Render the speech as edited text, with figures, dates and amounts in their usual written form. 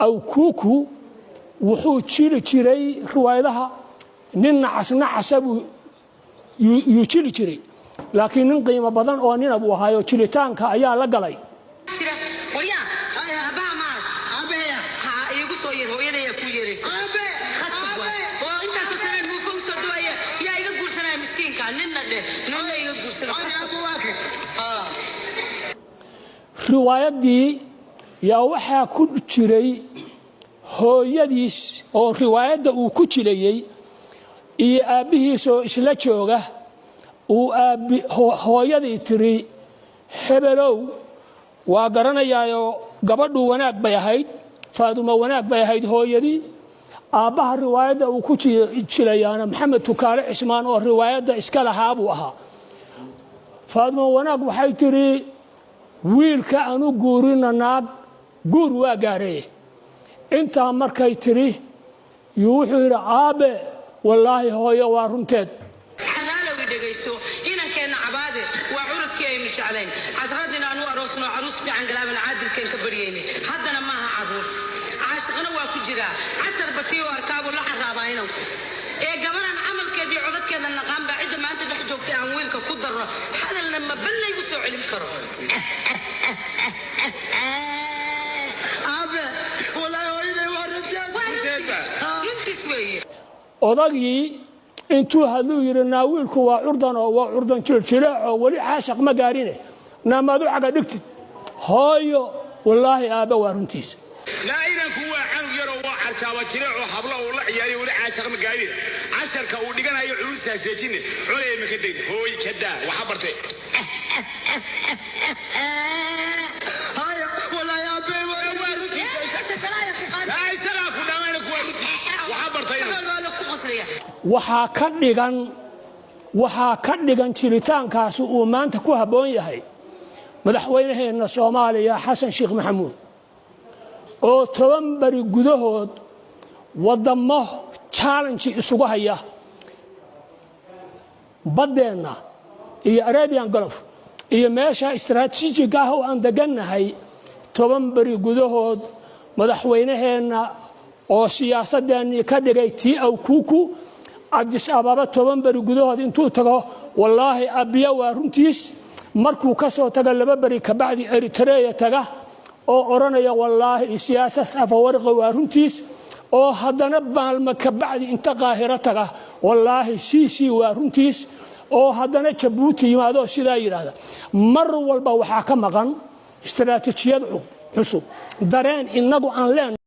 أو كوكو وحو تشيل تشيري روايدها ننعس نعسب يشيل تشيري لكن نقيم بدن أو نين أبو هايو تشيلتان كأيا لقلي روايدي يا وحى كل شيء هو يديس أو رواية وكل شيء أبيه سو إسلاتشوجه وأبي هو يدي تري هبلو وقرنا يايو قبضوا وناك بيهايد فادوما وناك بيهايد هو يدي أباه رواية وكل شيء أنا محمد تكارع اسمان أو رواية إسكالها أبوها فادوما وناك وحي تري wiilka aanu guurina naag guur waa gaaray inta markay tiri wuxuu yiri aabe wallahi hooyo waa runteed xalaalo dhageyso inankeena cabaade waa curadkii ay jecleen hadradina aanu aroosno aroos fiican galaaban caadilkeen ka bariyeen haddana ma aha caruur caashqana waa ku jira casar batiyo arkaabo la xaraabayno ee gabaran camalkeedii codadkeeda naqaan baa cid maanta dhex joogtay aan wiilka ku daro hadalna ma balay u soo celin karo odagii intuu haduu yiri naawiilku waa curdan oo waa curdan jiljileec oo wali caashaq ma gaarine naamadu caga dhigtid hooyo wallahi aaba waa runtiis لا إذا كوا عنو يرو وعرشة وجرع وحبلا والله عيالي ولا عاشق مقايد عشر كوديجنا يعوز ساجين عليه مكدين هو يكدا وحبرته هاي ولا يا بي لا يسرع كنا ما نقول وحبرته waxaa ka dhigan jiritaankaas uu maanta ku haboon yahay madaxweynaheena Soomaaliya Xasan Sheekh Maxamuud oo 10 bari gudahood wadamo challenge isugu haya badeena iyo Arabian Gulf iyo meesha istaraatiijiga ah oo aan deganahay 10 bari gudahood madaxweynaheena oo siyaasadani ka dhigay tii aw kuku Addis Ababa 10 bari gudahood intuu tago wallahi abiya waa runtiis markuu ka soo taga 2 bari ka bacdi Eritrea taga oo oranaya wallahi siyaasad afawarqa waa runtiis oo haddana baalma ka bacdi inta qaahira taga wallahi siisi waa runtiis oo haddana Jabuuti yimaado sida yiraahdo mar walba waxa ka maqan istaraatiijiyad cusub dareen inagu aan leen